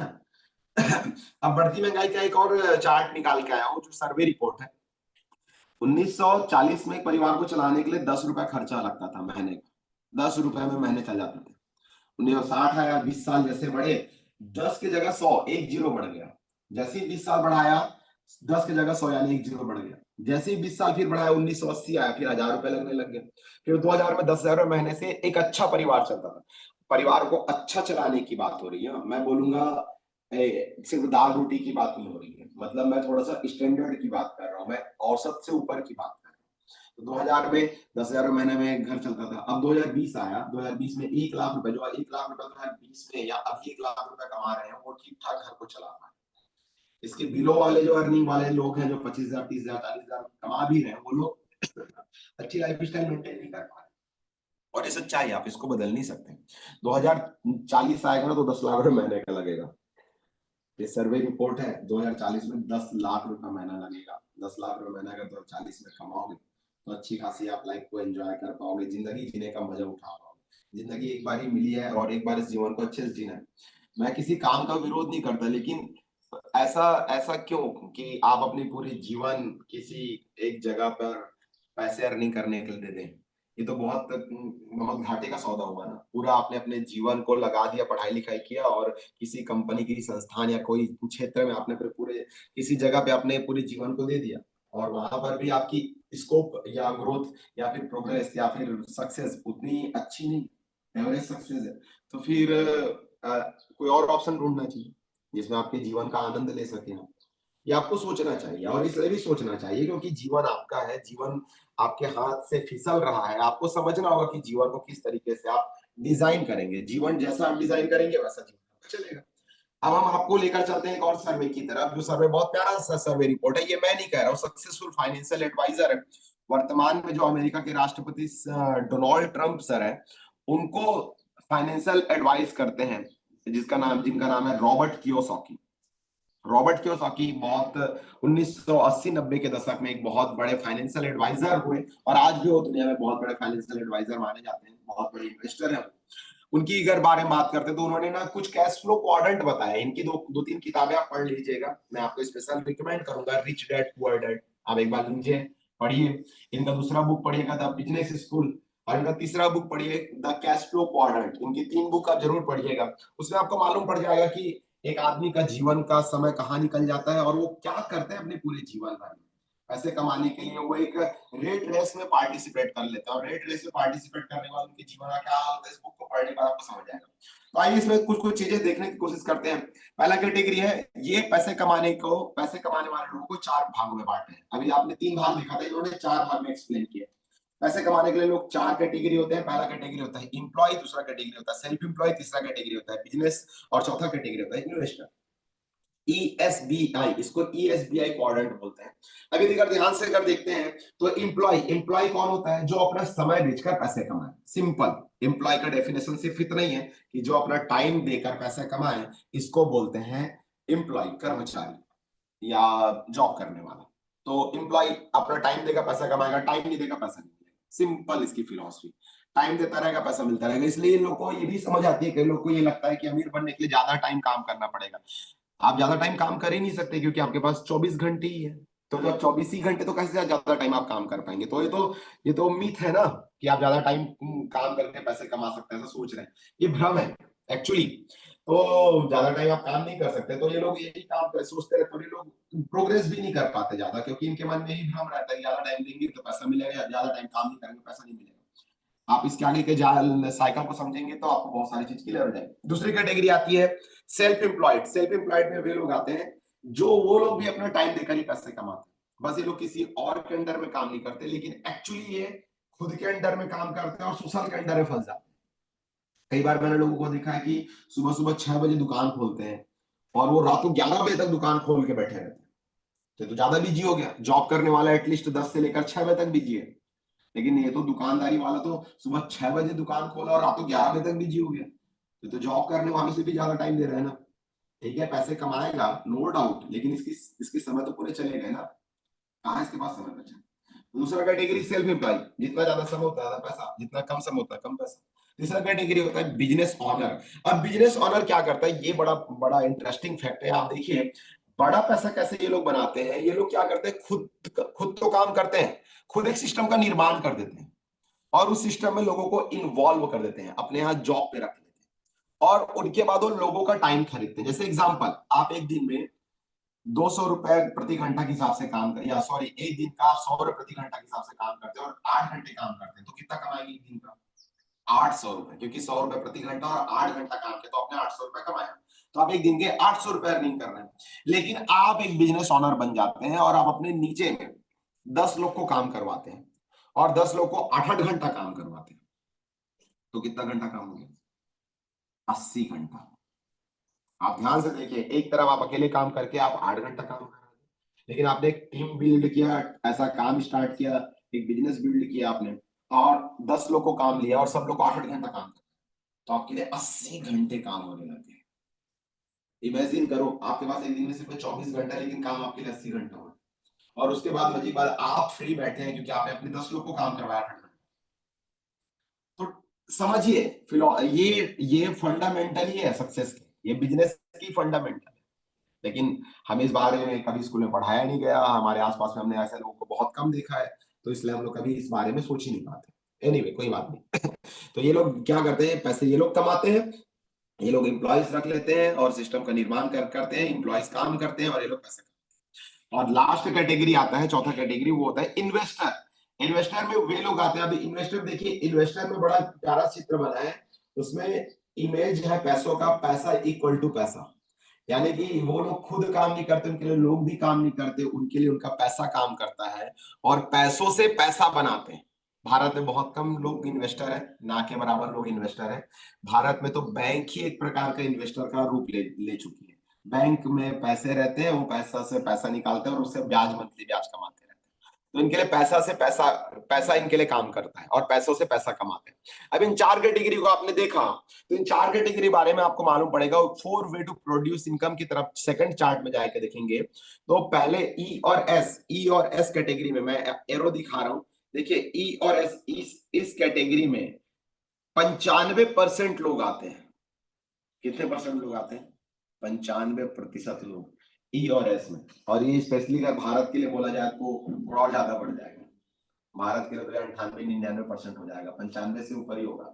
अब बढ़ती महंगाई का एक और चार्ट निकाल के आया हूँ, जो सर्वे रिपोर्ट है। 1940 में एक परिवार को चलाने के लिए 10 रुपए खर्चा लगता था महीने का, 10 रुपए में महीने चल जाते थे। 1960 आया, 20 साल जैसे बढ़े, 10 की जगह 100, एक जीरो बढ़ गया। जैसे ही 20 साल बढ़ाया, 10 की जगह 100 यानी एक जीरो बढ़ गया। जैसे ही 20 साल फिर बढ़ाया, 1980 आया, फिर 1000 रुपए लगने लग गए। फिर 2000 में 10,000 महीने से एक अच्छा परिवार चलता था। परिवार को अच्छा चलाने की बात हो रही है, मैं बोलूंगा सिर्फ दाल रोटी की बात नहीं हो रही है। मतलब मैं थोड़ा सा स्टैंडर्ड की बात कर रहा हूँ, मैं औसत से ऊपर की बात कर रहा हूँ। तो 2000 में 10,000 महीने में घर चलता था। अब 2020 आया, 2020में 1 लाख रुपए, जो 1 लाख रुपए 2020 में या अभी 1 लाख रुपए कमा रहे हैं, वो ठीक ठाक घर को चला रहा है। इसके बिलो वाले जो अर्निंग वाले लोग हैं, जो 25,000 30,000 40,000 कमा भी रहे हैं, वो लोग अच्छी लाइफ स्टाइल मेंटेन नहीं कर पा रहे। और ये सच्चाई, आप इसको बदल नहीं सकते। 2040 आएगा ना तो 10 लाख रुपए महीने का लगेगा। ये सर्वे रिपोर्ट है, 2040 में 10 लाख रुपए महीना लगेगा। 10 लाख रुपए महीना अगर 2040 में कमाओगे तो अच्छी खासी आप लाइफ को एंजॉय कर पाओगे, जिंदगी जीने का मजा उठा पाओगे। जिंदगी एक बार ही मिली है और एक बार इस जीवन को अच्छे से जीना है। मैं किसी काम का विरोध नहीं करता, लेकिन ऐसा ऐसा क्यों कि आप अपनी पूरी जीवन किसी एक जगह पर पैसे अर्निंग करने के लिए दे दें। ये तो बहुत बहुत घाटे का सौदा हुआ ना। पूरा आपने अपने जीवन को लगा दिया, पढ़ाई लिखाई किया और किसी कंपनी, किसी संस्थान या कोई क्षेत्र में आपने फिर पूरे किसी जगह पे अपने पूरे जीवन को दे दिया, और वहां पर भी आपकी स्कोप या ग्रोथ या फिर प्रोग्रेस या फिर सक्सेस उतनी अच्छी नहीं, एवरेज सक्सेस है। तो फिर कोई और ऑप्शन ढूंढना चाहिए जिसमें आपके जीवन का आनंद ले सके आप। ये आपको सोचना चाहिए, और इसलिए भी सोचना चाहिए क्योंकि जीवन आपका है, जीवन आपके हाथ से फिसल रहा है। आपको समझना होगा कि जीवन को किस तरीके से आप डिजाइन करेंगे। जीवन जैसा आप डिजाइन करेंगे वैसा जीवन आपका चलेगा। अब हम आपको लेकर चलते हैं एक और सर्वे की तरफ, जो सर्वे बहुत प्यारा सा सर्वे रिपोर्ट है। ये मैं नहीं कह रहा हूँ, सक्सेसफुल फाइनेंशियल एडवाइजर है वर्तमान में जो अमेरिका के राष्ट्रपति डोनाल्ड ट्रंप सर है, उनको फाइनेंशियल एडवाइस करते हैं, जिनका नाम है रॉबर्ट कियोसाकी। रॉबर्ट कियोसाकी बहुत 1980-90 के दशक में एक बहुत बड़े फाइनेंशियल एडवाइजर हुए, और आज भी वो दुनिया में बहुत बड़े फाइनेंशियल एडवाइजर माने जाते हैं, बहुत बड़े इन्वेस्टर हैं। उनकी अगर बारे में बात करते हैं तो उन्होंने ना कुछ कैश फ्लो क्वाड्रेंट बताया। इनकी दो तीन किताबें आप पढ़ लीजिएगा, मैं आपको स्पेशल रिकमेंड करूंगा, रिच डैड पुअर डैड, आप एक बार लीजिए, पढ़िए। इनका दूसरा बुक पढ़िएगा द बिजनेस स्कूल, और इनका तीसरा बुक पढ़िए द कैश फ्लो क्वाड्रेंट। इनकी 3 बुक आप जरूर पढ़िएगा। उसमें आपको मालूम पड़ जाएगा कि एक आदमी का जीवन का समय कहाँ निकल जाता है और वो क्या करते हैं अपने पूरे जीवन भर में पैसे कमाने के लिए। वो एक रेट रेस में पार्टिसिपेट कर लेते हैं, और रेट रेस में पार्टिसिपेट करने वाले उनके जीवन का क्या होता है, इस बुक को पढ़ने का आपको समझ आएगा। तो आइए इसमें कुछ कुछ चीजें देखने की कोशिश करते हैं। पहला कैटेगरी है, ये पैसे कमाने वाले लोगों को 4 भागों में बांटे हैं। अभी आपने 3 भाग देखा था, इन्होंने 4 भाग में एक्सप्लेन किया। पैसे कमाने के लिए लोग 4 कैटेगरी होते हैं। पहला कैटेगरी होता है इंप्लॉय, दूसरा कैटेगरी होता है सेल्फ एम्प्लॉय, तीसरा कैटेगरी होता है बिजनेस, और चौथा कैटेगरी होता है इन्वेस्टर। ईएसबीआई, इसको ईएसबीआई क्वाड्रेंट बोलते हैं। अभी अगर ध्यान से अगर देखते हैं तो एम्प्लॉय कौन होता है? जो अपना समय बेचकर पैसे कमाए। सिंपल, एम्प्लॉय का डेफिनेशन सिर्फ इतना ही है कि जो अपना टाइम देकर पैसे कमाए, इसको बोलते हैं एम्प्लॉय, कर्मचारी या जॉब करने वाला। तो एम्प्लॉय अपना टाइम देगा पैसा कमाएगा, टाइम नहीं देगा पैसा नहीं मिलेगा। सिंपल इसकी फिलॉसफी, टाइम देता रहेगा पैसा मिलता रहेगा। इसलिए इन लोग को ये भी समझ आती है, कई लोग को ये लगता है कि अमीर बनने के लिए ज्यादा टाइम काम करना पड़ेगा। आप ज्यादा टाइम काम कर ही नहीं सकते क्योंकि आपके पास 24 घंटे ही है। तो जब 24 ही घंटे, तो कैसे ज्यादा टाइम आप काम कर पाएंगे? तो ये तो मिथ है ना कि आप ज्यादा टाइम काम करके पैसे कमा सकते हैं, ऐसा सोच रहे हैं। ये भ्रम है एक्चुअली। तो ज्यादा टाइम आप काम नहीं कर सकते, तो ये लोग यही काम सोचते रहते हैं। ये लोग प्रोग्रेस भी नहीं कर पाते ज्यादा, क्योंकि इनके मन में यही भ्रम रहता है, ज्यादा टाइम देंगे तो पैसा मिलेगा, ज्यादा टाइम काम नहीं करेंगे पैसा नहीं मिलेगा। आप इसके आगे के साइकिल को समझेंगे तो आपको बहुत सारी चीज क्लियर हो जाएगी। दूसरी कैटेगरी आती है सेल्फ एम्प्लॉयड। सेल्फ एम्प्लॉयड में वे लोग आते हैं जो वो लोग भी अपना टाइम देकर ही पैसे कमाते हैं। बस ये लोग किसी और के अंडर में काम नहीं करते, लेकिन एक्चुअली ये खुद के अंडर में काम करते हैं और सोशल के अंडर में फंस जाते हैं। कई बार मैंने लोगों को देखा है कि सुबह सुबह 6 बजे दुकान खोलते हैं और वो रातों 11 बजे तक दुकान खोल के बैठे रहते हैं। तो ज्यादा बिजी हो गया। जॉब करने वाला एटलीस्ट 10 से लेकर 6 बजे तक बिजी है, लेकिन ये तो दुकानदारी वाला तो सुबह 6 बजे दुकान खोला और रात को 11 बजे तक बिजी हो गया। तो जॉब करने वालों से भी ज्यादा टाइम दे रहे हैं ना। ठीक है, पैसे कमाएगा नो डाउट, लेकिन इसकी इसके समय तो पूरे चले गए ना। कहाँ इसके पास समय बचा? दूसरा कैटेगरी सेल्फ एम्प्लॉय, जितना ज्यादा समय होता है ज्यादा पैसा, जितना कम समय होता है कम पैसा। तीसरा कैटेगरी होता है बिजनेस ऑनर। अब बिजनेस ऑनर क्या करता है, ये बड़ा बड़ा इंटरेस्टिंग फैक्ट है। आप देखिए बड़ा पैसा कैसे ये लोग बनाते हैं। ये लोग क्या करते हैं, खुद तो काम करते हैं, खुद एक सिस्टम का निर्माण कर देते हैं और उस सिस्टम में लोगों को इन्वॉल्व कर देते हैं, अपने यहाँ जॉब पे रख लेते हैं, और उनके बाद वो लोगों का टाइम खरीदते हैं। जैसे एग्जांपल, आप एक दिन में 200 रुपए प्रति घंटा के हिसाब से काम कर, या सॉरी एक दिन का आप 100 रुपए प्रति घंटा के हिसाब से काम करते हैं और 8 घंटे काम करते हैं, तो कितना कमाएंगे एक दिन का? 800 रुपए, क्योंकि 100 रुपए प्रति घंटा और 8 घंटा काम किया तो आपने 800 रुपए कमाया। तो आप एक दिन के 800 रुपए अर्निंग कर रहे हैं। लेकिन आप एक बिजनेस ऑनर बन जाते हैं और आप अपने नीचे में 10 लोग को काम करवाते हैं और 10 लोग को 8 8 घंटा काम करवाते हैं, तो कितना घंटा काम हो गया? 80 घंटा। आप ध्यान से देखिए, एक तरफ आप अकेले काम करके आप 8 घंटा काम कर रहे हैं, लेकिन आपने एक टीम बिल्ड किया, ऐसा काम स्टार्ट किया, एक बिजनेस बिल्ड किया आपने, और 10 लोग को काम लिया और सब लोग को 8 8 घंटा काम कर, तो आपके लिए 80 घंटे काम होने लगे। इमेजिन करो, आपके पास एक दिन में सिर्फ 24 घंटा, लेकिन काम आपके लिए 80 घंटा हो। और उसके बाद मजीद बात, आप फ्री बैठे हैं क्योंकि आपने अपने 10 लोग को काम करवाया फंड में। तो समझिए ये फंडामेंटल ही है सक्सेस के, ये बिजनेस की फंडामेंटल है। लेकिन हमें इस बारे में कभी स्कूल में पढ़ाया नहीं गया, हमारे आसपास में हमने ऐसे लोगों को बहुत कम देखा है, तो इसलिए हम लोग कभी इस बारे में सोच ही नहीं पाते। एनीवे कोई बात नहीं। तो ये लोग क्या करते हैं, पैसे ये लोग कमाते हैं, ये लोग एम्प्लॉयज रख लेते हैं और सिस्टम का निर्माण करते हैं, एम्प्लॉयज काम करते हैं और ये लोग पैसे कमाते हैं। और लास्ट कैटेगरी आता है, चौथा कैटेगरी, वो होता है इन्वेस्टर। इन्वेस्टर में वे लोग आते हैं, अभी इन्वेस्टर देखिए, इन्वेस्टर में बड़ा प्यारा चित्र बना है, उसमें इमेज है पैसों का, पैसा इक्वल टू पैसा, यानी कि वो लोग खुद काम नहीं करते, उनके लिए लोग भी काम नहीं करते, उनके लिए उनका पैसा काम करता है और पैसों से पैसा बनाते हैं। भारत में बहुत कम लोग इन्वेस्टर है, ना के बराबर लोग इन्वेस्टर है। भारत में तो बैंक ही एक प्रकार का इन्वेस्टर का रूप ले चुकी है। बैंक में पैसे रहते हैं, वो पैसा से पैसा निकालते हैं और उससे ब्याज, मंथली ब्याज कमाते हैं। तो इनके लिए पैसा से पैसा, पैसा इनके लिए काम करता है और पैसों से पैसा कमाते हैं। अब इन चार कैटेगरी को आपने देखा, तो इन चार कैटेगरी बारे में आपको मालूम पड़ेगा। 4 वे टू प्रोड्यूस इनकम की तरफ सेकंड चार्ट में जाके देखेंगे तो पहले ई और एस कैटेगरी में मैं एरो दिखा रहा हूं। देखिए ई और एस, इस कैटेगरी में 95% लोग आते हैं। कितने परसेंट लोग आते हैं? 95% लोग ई और एस में। और ये स्पेशली अगर भारत के लिए बोला जाए तो थोड़ा और ज्यादा बढ़ जाएगा। भारत के लिए तो 98-99% हो जाएगा, 95 से ऊपर ही होगा।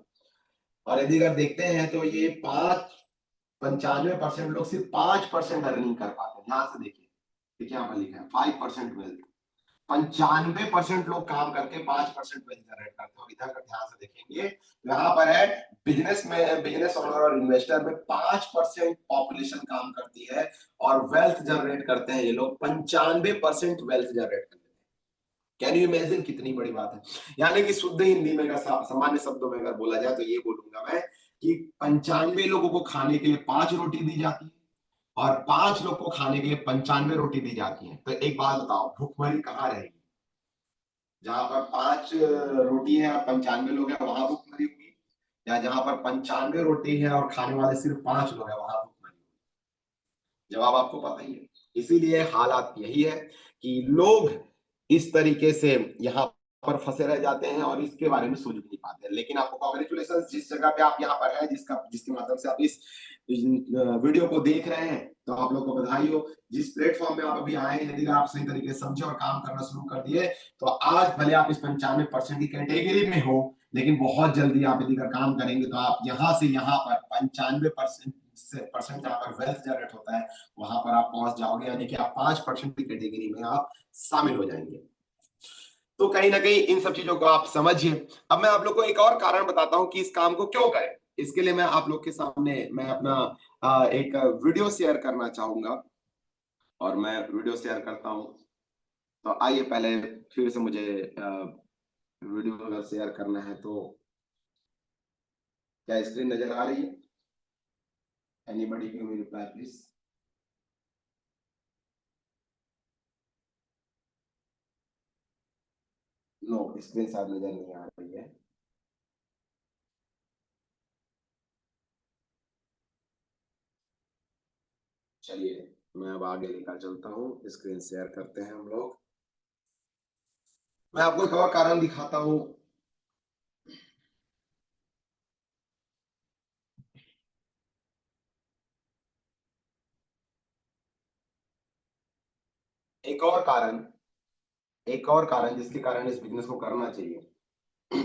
और यदि अगर देखते हैं तो ये 95% लोग सिर्फ 5% अर्निंग कर पाते हैं। ध्यान से देखिए यहाँ पर लिखा है 5% वेल्थ। 95% लोग काम करके 5% वेल्थ जनरेट करते हैं। इधर ध्यान से देखेंगे तो यहाँ पर है बिजनेस ओनर और इन्वेस्टर में 5% पॉपुलेशन काम करती है और वेल्थ जनरेट करते हैं ये लोग 95% वेल्थ जनरेट करते हैं। कैन यू इमेजिन, कितनी बड़ी बात है। यानी कि शुद्ध हिंदी में अगर सामान्य शब्दों में अगर बोला जाए तो ये बोलूंगा मैं कि 95 लोगों को खाने के लिए 5 रोटी दी जाती है और 5 लोग को खाने के लिए 95 रोटी दी जाती है। तो एक बात बताओ, भूखमरी कहाँ रहेगी? जहां पर 5 रोटी है और 95 लोग हैं वहां भूखमरी होगी, या जहां पर 95 रोटी है और खाने वाले सिर्फ 5 लोग हैं वहां भूखमरी होगी? जवाब आपको पता ही है। इसीलिए हालात यही है कि लोग इस तरीके से यहाँ पर फंसे रह जाते हैं और इसके बारे में सोच भी नहीं पाते। लेकिन आपको कांग्रेचुलेशन, जिस जगह पे आप यहाँ पर है, जिसके माध्यम से आप इस वीडियो को देख रहे हैं, तो आप लोग को बधाई हो। जिस प्लेटफॉर्म में आप अभी आए हैं, यदि आप सही तरीके से समझे और काम करना शुरू कर दिए तो आज भले आप इस 95% की कैटेगरी में हो, लेकिन बहुत जल्दी आप यदि काम करेंगे तो आप यहाँ से यहाँ पर 95% जहाँ पर वेल्थ जनरेट होता है वहां पर आप पहुंच जाओगे, यानी कि आप 5% की कैटेगरी में आप शामिल हो जाएंगे। तो कहीं ना कहीं इन सब चीजों को आप समझिए। अब मैं आप लोग को एक और कारण बताता हूं कि इस काम को क्यों करें। इसके लिए मैं आप लोग के सामने मैं अपना एक वीडियो शेयर करना चाहूंगा और मैं वीडियो शेयर करता हूं। तो आइए पहले फिर से मुझे वीडियो अगर शेयर करना है तो क्या स्क्रीन नजर आ रही है? Anybody give me reply please. No, screen शायद नजर नहीं आ रही है। चलिए मैं अब आगे निकल चलता हूँ, स्क्रीन शेयर करते हैं हम लोग। मैं आपको एक और कारण दिखाता हूँ। एक और कारण, जिसके कारण इस बिजनेस को करना चाहिए। तो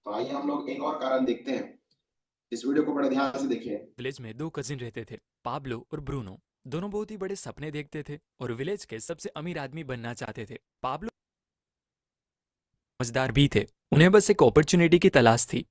आइए हम लोग एक और कारण देखते हैं। इस वीडियो को बड़े ध्यान से देखिए। विलेज में दो कजिन रहते थे, पाब्लो और ब्रूनो। दोनों बहुत ही बड़े सपने देखते थे और विलेज के सबसे अमीर आदमी बनना चाहते थे। पाब्लो समझदार भी थे, उन्हें बस एक अपॉर्चुनिटी की तलाश थी।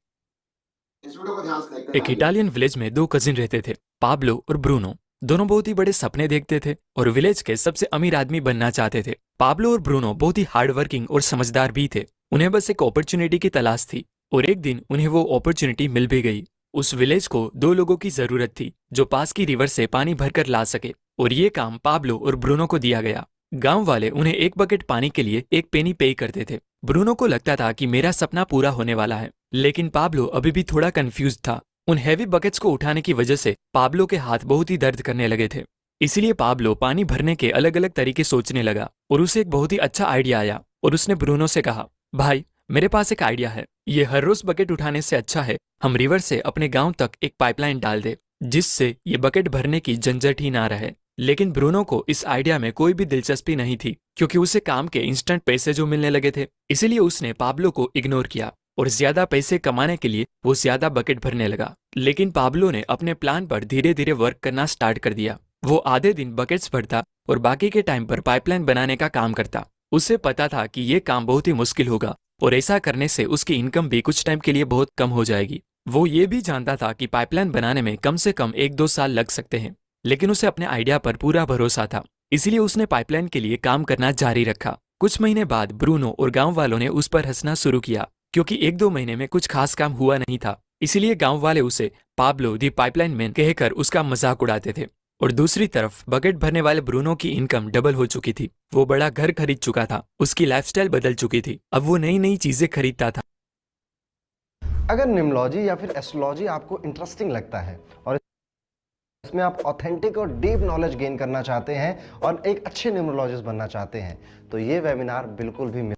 इस वीडियो को ध्यान से देखते हैं एक आइए। इटालियन विलेज में दो कजिन रहते थे, पाब्लो और ब्रूनो। दोनों बहुत ही बड़े सपने देखते थे और विलेज के सबसे अमीर आदमी बनना चाहते थे। पाब्लो और ब्रूनो बहुत ही हार्ड वर्किंग और समझदार भी थे, उन्हें बस एक अपॉर्चुनिटी की तलाश थी। और एक दिन उन्हें वो अपॉर्चुनिटी मिल भी गई। उस विलेज को दो लोगों की जरूरत थी जो पास की रिवर से पानी भरकर ला सके, और ये काम पाब्लो और ब्रूनो को दिया गया। गांव वाले उन्हें एक बकेट पानी के लिए एक पेनी पे करते थे। ब्रूनो को लगता था कि मेरा सपना पूरा होने वाला है, लेकिन पाब्लो अभी भी थोड़ा कंफ्यूज था। उन हैवी बकेट्स को उठाने की वजह से पाब्लो के हाथ बहुत ही दर्द करने लगे थे। इसीलिए पाब्लो पानी भरने के अलग अलग तरीके सोचने लगा और उसे एक बहुत ही अच्छा आइडिया आया और उसने ब्रूनो से कहा, भाई मेरे पास एक आइडिया है। ये हर रोज बकेट उठाने से अच्छा है हम रिवर से अपने गांव तक एक पाइपलाइन डाल दे, जिससे ये बकेट भरने की झंझट ही ना रहे। लेकिन ब्रूनो को इस आइडिया में कोई भी दिलचस्पी नहीं थी, क्योंकि उसे काम के इंस्टेंट पैसे जो मिलने लगे थे। इसीलिए उसने पाब्लो को इग्नोर किया और ज्यादा पैसे कमाने के लिए वो ज्यादा बकेट भरने लगा। लेकिन पाब्लो ने अपने प्लान पर धीरे धीरे वर्क करना स्टार्ट कर दिया। वो आधे दिन बकेट्स भरता और बाकी के टाइम पर पाइपलाइन बनाने का काम करता। उसे पता था कि ये काम बहुत ही मुश्किल होगा और ऐसा करने से उसकी इनकम भी कुछ टाइम के लिए बहुत कम हो जाएगी। वो ये भी जानता था कि पाइपलाइन बनाने में कम से कम 1-2 साल लग सकते हैं, लेकिन उसे अपने आइडिया पर पूरा भरोसा था। इसीलिए उसने पाइपलाइन के लिए काम करना जारी रखा। कुछ महीने बाद ब्रूनो और गांव वालों ने उस पर हंसना शुरू किया, क्योंकि 1-2 महीने में कुछ खास काम हुआ नहीं था। इसीलिए गांव वाले उसे पाब्लो दी पाइपलाइन मैन कहकर उसका मजाक उड़ाते थे। और दूसरी तरफ बकेट भरने वाले ब्रूनो की इनकम डबल हो चुकी थी। वो बड़ा घर खरीद चुका था, उसकी लाइफस्टाइल बदल चुकी थी। अब वो नई नई चीजें खरीदता था। अगर न्यूमरोलॉजी या फिर एस्ट्रोलॉजी आपको इंटरेस्टिंग लगता है और इसमें आप ऑथेंटिक और डीप नॉलेज गेन करना चाहते हैं और एक अच्छे न्यूमरोलॉजिस्ट बनना चाहते हैं, तो ये वेबिनार बिल्कुल भी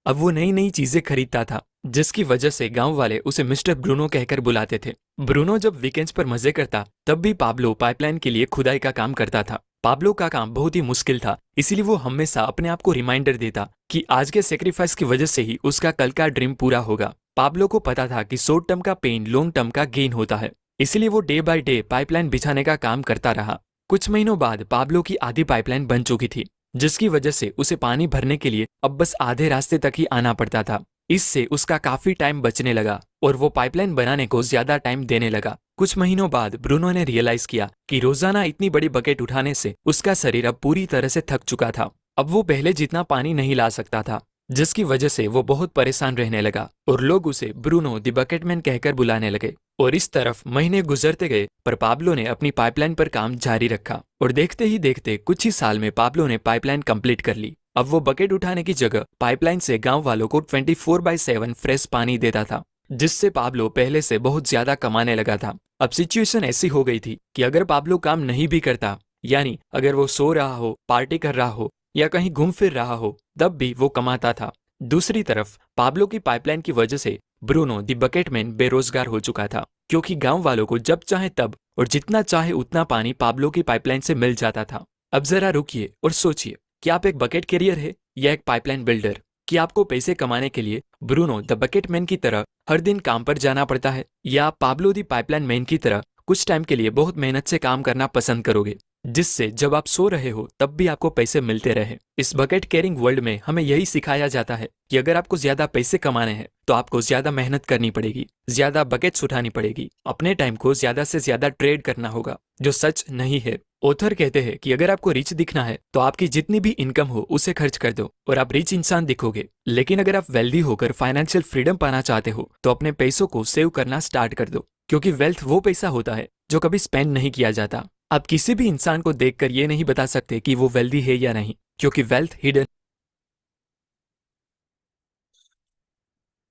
अब वो नई नई चीजें खरीदता था, जिसकी वजह से गांव वाले उसे मिस्टर ब्रूनो कहकर बुलाते थे। ब्रूनो जब वीकेंड्स पर मजे करता, तब भी पाब्लो पाइपलाइन के लिए खुदाई का काम करता था। पाब्लो का काम बहुत ही मुश्किल था, इसीलिए वो हमेशा अपने आप को रिमाइंडर देता कि आज के सेक्रीफाइस की वजह से ही उसका कल का ड्रीम पूरा होगा। पाब्लो को पता था कि शॉर्ट टर्म का पेन लॉन्ग टर्म का गेन होता है, इसीलिए वो डे बाय डे पाइपलाइन बिछाने का काम करता रहा। कुछ महीनों बाद पाब्लो की आधी पाइपलाइन बन चुकी थी, जिसकी वजह से उसे पानी भरने के लिए अब बस आधे रास्ते तक ही आना पड़ता था। इससे उसका काफी टाइम बचने लगा और वो पाइपलाइन बनाने को ज्यादा टाइम देने लगा। कुछ महीनों बाद ब्रूनो ने रियलाइज किया कि रोजाना इतनी बड़ी बकेट उठाने से उसका शरीर अब पूरी तरह से थक चुका था। अब वो पहले जितना पानी नहीं ला सकता था, जिसकी वजह से वो बहुत परेशान रहने लगा और लोग उसे ब्रूनो द बकेटमैन कहकर बुलाने लगे। और इस तरफ महीने गुजरते गए, पर पाब्लो ने अपनी पाइपलाइन पर काम जारी रखा और देखते ही देखते कुछ ही साल में पाब्लो ने पाइपलाइन कंप्लीट कर ली। अब वो बकेट उठाने की जगह पाइपलाइन से गांव वालों को 24/7 फ्रेश पानी देता था, जिससे पाब्लो पहले से बहुत ज्यादा कमाने लगा था। अब सिचुएशन ऐसी हो गई थी कि अगर पाब्लो काम नहीं भी करता, यानी अगर वो सो रहा हो, पार्टी कर रहा हो या कहीं घूम फिर रहा हो, तब भी वो कमाता था। दूसरी तरफ पाब्लो की पाइपलाइन की वजह से ब्रूनो द बकेटमैन बेरोजगार हो चुका था, क्योंकि गांव वालों को जब चाहे तब और जितना चाहे उतना पानी पाब्लो की पाइपलाइन से मिल जाता था। अब जरा रुकिए और सोचिए कि आप एक बकेट कैरियर है या एक पाइपलाइन बिल्डर। कि आपको पैसे कमाने के लिए ब्रूनो द बकेटमैन की तरह हर दिन काम पर जाना पड़ता है, या आप पाब्लो द पाइपलाइन मैन की तरह कुछ टाइम के लिए बहुत मेहनत से काम करना पसंद करोगे, जिससे जब आप सो रहे हो तब भी आपको पैसे मिलते रहे। इस बकेट कैरिंग वर्ल्ड में हमें यही सिखाया जाता है कि अगर आपको ज्यादा पैसे कमाने हैं तो आपको ज्यादा मेहनत करनी पड़ेगी, ज्यादा बकेट्स उठानी पड़ेगी, अपने टाइम को ज्यादा से ज्यादा ट्रेड करना होगा, जो सच नहीं है। ऑथर कहते हैं कि अगर आपको रिच दिखना है तो आपकी जितनी भी इनकम हो उसे खर्च कर दो और आप रिच इंसान दिखोगे। लेकिन अगर आप वेल्दी होकर फाइनेंशियल फ्रीडम पाना चाहते हो तो अपने पैसों को सेव करना स्टार्ट कर दो, क्योंकि वेल्थ वो पैसा होता है जो कभी स्पेंड नहीं किया जाता। आप किसी भी इंसान को देखकर ये नहीं बता सकते कि वो वेल्दी है या नहीं, क्योंकि वेल्थ हिडन।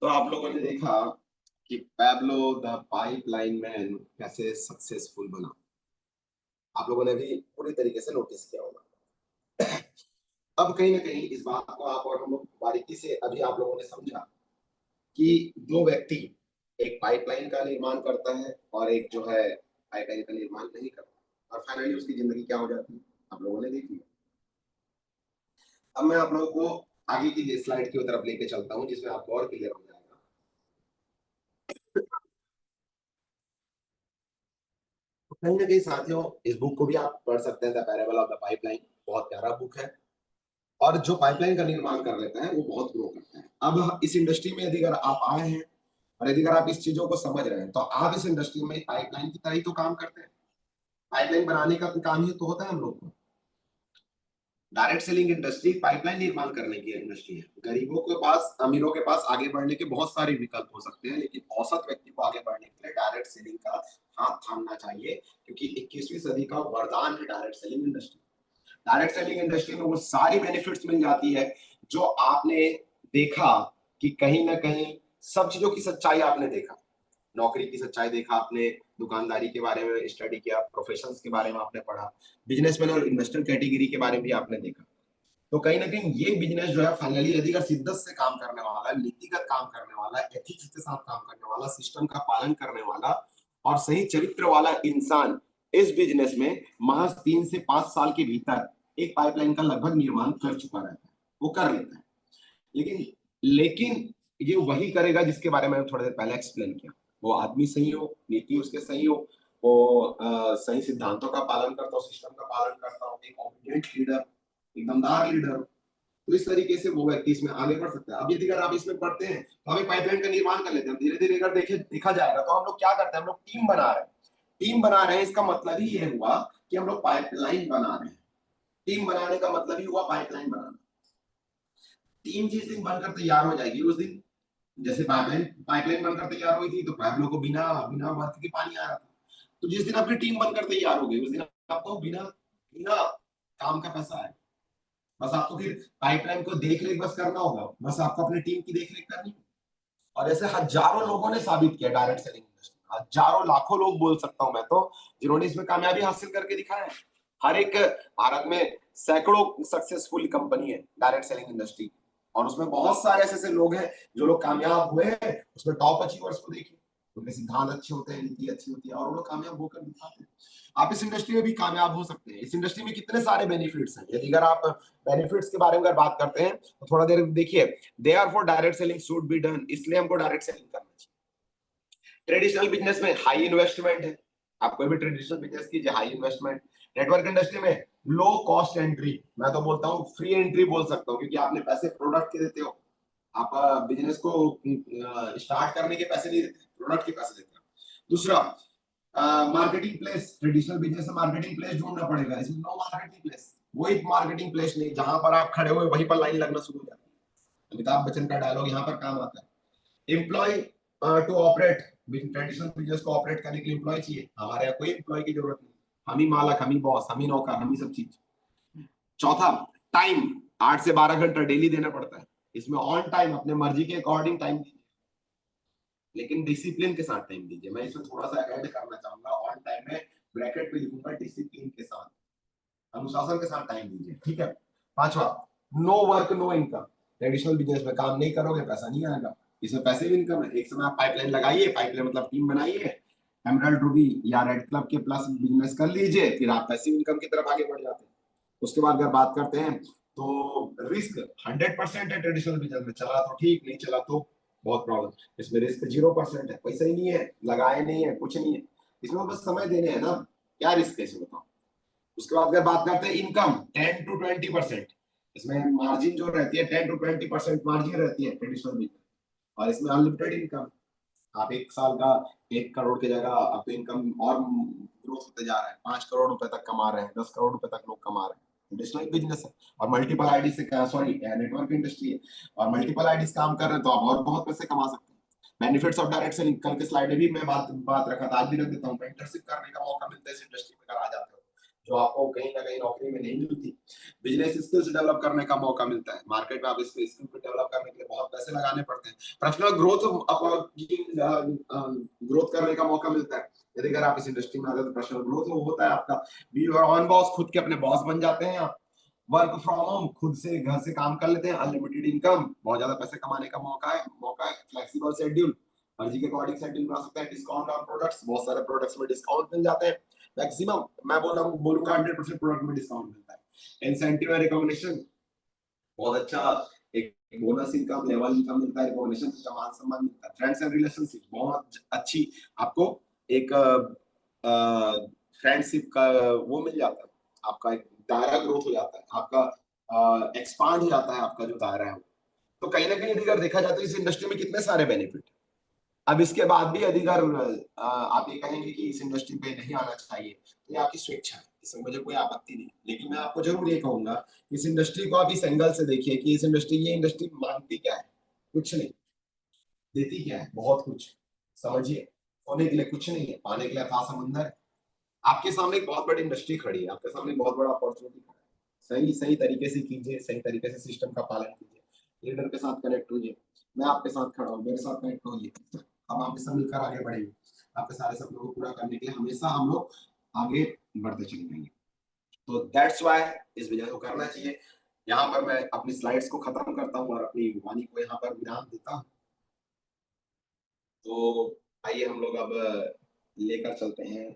तो आप लोगों ने देखा कि पैब्लो द पाइपलाइन मैन कैसे सक्सेसफुल बना। आप लोगों ने भी पूरी तरीके से नोटिस किया होगा। अब कहीं ना कहीं इस बात को आप और हम लोग बारीकी से अभी आप लोगों ने समझा कि जो व्यक्ति एक पाइपलाइन का निर्माण करता है और एक जो है पाइपलाइन का निर्माण नहीं करता, और फाइनली उसकी जिंदगी क्या हो जाती है, आप लोगों ने देख लिया। अब मैं आप लोगों को आगे की स्लाइड की तरफ लेके चलता हूँ, जिसमें आपको और क्लियर हो जाएगा। तो कहीं ना कहीं साथियों, इस बुक को भी आप पढ़ सकते हैं, the parable of the pipeline. बहुत प्यारा बुक है, और जो पाइपलाइन का निर्माण कर लेता है वो बहुत ग्रो करता है। अब इस इंडस्ट्री में यदि अगर आप आए हैं और यदि अगर आप इस चीजों को समझ रहे हैं, तो आप इस इंडस्ट्री में पाइपलाइन की तरह ही तो काम करते हैं। पाइपलाइन बनाने का तो काम ही तो होता है हम लोग को। डायरेक्ट सेलिंग इंडस्ट्री पाइपलाइन निर्माण करने की इंडस्ट्री है। गरीबों के पास, अमीरों के पास आगे बढ़ने के बहुत सारे विकल्प हो सकते हैं, लेकिन औसत व्यक्ति को आगे बढ़ने के लिए डायरेक्ट सेलिंग का हाथ थामना चाहिए, क्योंकि 21वीं सदी का वरदान है direct selling industry. Direct selling industry में वो सारी बेनिफिट्स मिल जाती है जो आपने देखा कि कहीं ना कहीं सब चीजों की सच्चाई आपने देखा। नौकरी की सच्चाई देखा आपने, दुकानदारी के बारे में स्टडी किया, प्रोफेशंस के बारे में आपने पढ़ा, बिजनेसमैन और इन्वेस्टर कैटेगरी के बारे में भी आपने देखा। तो कहीं ना कहीं ये बिजनेस जो है फाइनली यदि अगर शिद्दत से काम करने वाला, नीतिगत काम करने वाला, एथिक्स के साथ काम करने वाला, सिस्टम का पालन करने वाला और सही चरित्र वाला इंसान इस बिजनेस में महज 3 से 5 साल के भीतर एक पाइपलाइन का लगभग निर्माण कर चुका रहता है, वो कर लेता है। लेकिन लेकिन ये वही करेगा जिसके बारे में थोड़ी देर पहले एक्सप्लेन किया। वो आदमी सही हो, नीति उसके सही हो, वो सही सिद्धांतों का पालन करता हो, सिस्टम का पालन करता हो, एक ऑब्डिएंट लीडर, एक दमदार लीडर हो, तो इस तरीके से वो व्यक्ति इसमें आगे बढ़ सकता है। अब यदि अगर आप इसमें पढ़ते हैं तो हम एक पाइपलाइन का निर्माण कर लेते हैं। धीरे धीरे अगर देखा जाएगा तो हम लोग क्या करते हैं, हम लोग टीम बना रहे हैं। टीम बना रहे हैं, इसका मतलब ही ये हुआ कि हम लोग पाइपलाइन बना रहे हैं। टीम बनाने का मतलब ही हुआ पाइपलाइन बनाना। टीम जिस दिन बनकर तैयार हो जाएगी उस दिन, जैसे पाइपलाइन बनकर तैयार हुई थी तो पाइप को बिना बिना वर्क के पानी आ रहा था, तो जिस दिन आपकी टीम बनकर तैयार हो गई उस दिन आपको बिना बिना काम का पैसा है। बस आपको फिर पाइपलाइन को देख रेख बस करना होगा, बस आपको अपनी टीम की देख रेख करनी है। और ऐसे हजारों लोगों ने साबित किया डायरेक्ट सेलिंग इंडस्ट्री, हजारों लाखों लोग बोल सकता हूं मैं तो, जिन्होंने इसमें कामयाबी हासिल करके दिखाया है। हर एक भारत में सैकड़ों सक्सेसफुल कंपनी है डायरेक्ट सेलिंग इंडस्ट्री, और उसमें बहुत सारे ऐसे लोग हैं जो लोग कामयाब हुए हैं। उसमें टॉप अचीवर्स को देखिए, उनके सिद्धांत अच्छे होते हैं, नीति अच्छी होती है और वो लोग कामयाब होकर दिखाते हैं। आप इस इंडस्ट्री में भी कामयाब हो सकते हैं। इस इंडस्ट्री में कितने सारे बेनिफिट्स हैं, यदि अगर आप बेनिफिट्स के बारे में अगर बात करते हैं तो थोड़ा देर देखिए। They are for direct selling should be done, इसलिए हमको डायरेक्ट सेलिंग करना चाहिए। ट्रेडिशनल बिजनेस में हाई इन्वेस्टमेंट है, आप कोई भी ट्रेडिशनल बिजनेस कीजिए, हाई इन्वेस्टमेंट। नेटवर्क इंडस्ट्री में लो कॉस्ट एंट्री, मैं तो बोलता हूँ फ्री एंट्री बोल सकता हूँ, क्योंकि आपने पैसे प्रोडक्ट के देते हो। आप बिजनेस को स्टार्ट करने के पैसे नहीं देते, प्रोडक्ट के पैसे देते हो। दूसरा, मार्केटिंग प्लेस, ट्रेडिशनल बिजनेस में मार्केटिंग प्लेस ढूंढना पड़ेगा, इसमें नो मार्केटिंग प्लेस। वही मार्केटिंग प्लेस नहीं, जहां पर आप खड़े हुए वहीं पर लाइन लगना शुरू हो जाती है। अमिताभ बच्चन का डायलॉग यहाँ पर काम आता है। Employ to operate, traditional business को ऑपरेट करने के लिए एम्प्लॉय चाहिए, हमारे यहाँ कोई एम्प्लॉय की जरूरत नहीं, हम ही मालक, हम ही बॉस, हम ही नौकर, हम ही सब चीज। चौथा, टाइम 8 से 12 घंटा डेली देना पड़ता है, इसमें ऑन टाइम अपने मर्जी के अकॉर्डिंग टाइम दीजिए, लेकिन डिसिप्लिन के साथ टाइम दीजिए। मैं इसमें थोड़ा सा ऐड करना चाहूंगा, ऑन टाइम में ब्रैकेट में लिखूंगा डिसिप्लिन के साथ, अनुशासन के साथ टाइम दीजिए, ठीक है। पांचवा, no work no income, traditional business में काम नहीं करोगे पैसा नहीं आएगा, इसमें पैसे भी इनकम है। एक समय आप पाइपलाइन लगाइए, पाइपलाइन मतलब टीम बनाइए, एमराल्ड रूबी या रेड क्लब के प्लस बिजनेस कर लीजिए, फिर आप पैसिव इनकम की तरफ आगे बढ़ जाते हैं। उसके बाद अगर बात करते हैं तो रिस्क 100% है ट्रेडिशनल बिजनेस में, चला तो ठीक, नहीं चला तो बहुत प्रॉब्लम। इसमें रिस्क 0% है, पैसा ही नहीं है, लगाए नहीं है, कुछ नहीं है, इसमें बस समय देने हैं ना, क्या रिस्क है इसमें बताओ। उसके बाद अगर बात करते हैं इनकम 10 to 20%, इसमें मार्जिन जो रहती है 10 to 20% मार्जिन रहती है ट्रेडिशनल बिजनेस, और इसमें अनलिमिटेड इनकम। आप एक साल का 1 करोड़ की जगह आपको इनकम और ग्रोथ होते जा रहा है, 5 करोड़ रुपए तक कमा रहे हैं, 10 करोड़ रुपए तक लोग कमा रहे हैं, ट्रेडिशनल बिजनेस है। और मल्टीपल आईडी से, सॉरी नेटवर्क इंडस्ट्री है, और मल्टीपल आईडीज काम कर रहे हैं तो आप और बहुत पैसे कमा सकते हैं। बेनिफिट्स ऑफ डायरेक्ट सेलिंग, कल के स्लाइड में भी मैं बात रखा था, आज भी रख देता हूँ। मेंटरशिप करने का मौका मिलता है इस इंडस्ट्री में अगर आ जाते हो, जो आपको कहीं ना कहीं नौकरी में नहीं मिलती। बिजनेस स्किल्स डेवलप करने का मौका मिलता है, मार्केट में आप इस स्किल को डेवलप करने के लिए बहुत पैसे लगाने पड़ते हैं। पर्सनल ग्रोथ करने का मौका मिलता है, यदि अगर आप इस इंडस्ट्री में आते हैं तो पर्सनल ग्रोथ होता है आपका। बी योर ऑन बॉस, खुद के अपने बॉस बन जाते हैं आप। वर्क फ्रॉम होम, खुद से घर से काम कर लेते हैं, अनलिमिटेड इनकम, बहुत ज्यादा पैसे कमाने का मौका है। फ्लेक्सिबल शेड्यूल, मर्जी के अकॉर्डिंग शेड्यूल बना सकते हैं। डिस्काउंट ऑन प्रोडक्ट्स, बहुत सारे प्रोडक्ट्स में डिस्काउंट मिल जाते हैं, मैक्सिमम मैं बोलूंगा 100% प्रोडक्ट में डिस्काउंट मिलता है। इंसेंटिव एंड रिकॉग्निशन, बहुत अच्छा एक बोनस इनकम, लेवल इनकम मिलता है, रिकॉग्निशन का मान सम्मान मिलता है। फ्रेंड्स एंड रिलेशनशिप, बहुत अच्छी आपको एक फ्रेंडशिप का वो मिल जाता है, आपका एक दायरा ग्रोथ हो जाता है, आपका एक्सपांड हो जाता है, आपका जो दायरा है। तो कहीं ना कहीं अगर देखा जाए तो इस इंडस्ट्री में कितने सारे बेनिफिट। अब इसके बाद भी यदि अगर आप ये कहेंगे कि इस इंडस्ट्री पे नहीं आना चाहिए तो ये आपकी स्वेच्छा है, इसमें मुझे कोई आपत्ति नहीं, लेकिन मैं आपको जरूर ये कहूंगा कि इस इंडस्ट्री को आप इस एंगल से देखिए कि इस इंडस्ट्री, ये इंडस्ट्री मांगती क्या है, कुछ नहीं, देती क्या है, बहुत कुछ। समझिए, होने के लिए कुछ नहीं है, पाने के लिए अथाह समंदर है। आपके सामने एक बहुत बड़ी इंडस्ट्री खड़ी है, आपके सामने एक बहुत बड़ा अपॉर्चुनिटी खड़ा है। सही सही तरीके से कीजिए, सही तरीके से सिस्टम का पालन कीजिए, लीडर के साथ कनेक्ट होइए। मैं आपके साथ खड़ा हूँ, मेरे साथ कनेक्ट होइए, हम आपके साथ मिलकर आगे बढ़ेंगे, आपके सारे सपनों को पूरा करने के लिए हमेशा हम लोग आगे बढ़ते चले जाएंगे। तो दैट्स वाई इस वीडियो को करना चाहिए। यहाँ पर मैं अपनी स्लाइड्स को खत्म करता हूँ और अपनी वाणी को यहाँ पर विराम देता हूँ। तो आइए हम लोग अब लेकर चलते हैं।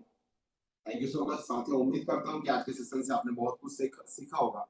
थैंक यू सो मच साथियों, उम्मीद करता हूँ कि आज के सेशन से आपने बहुत कुछ सीखा होगा।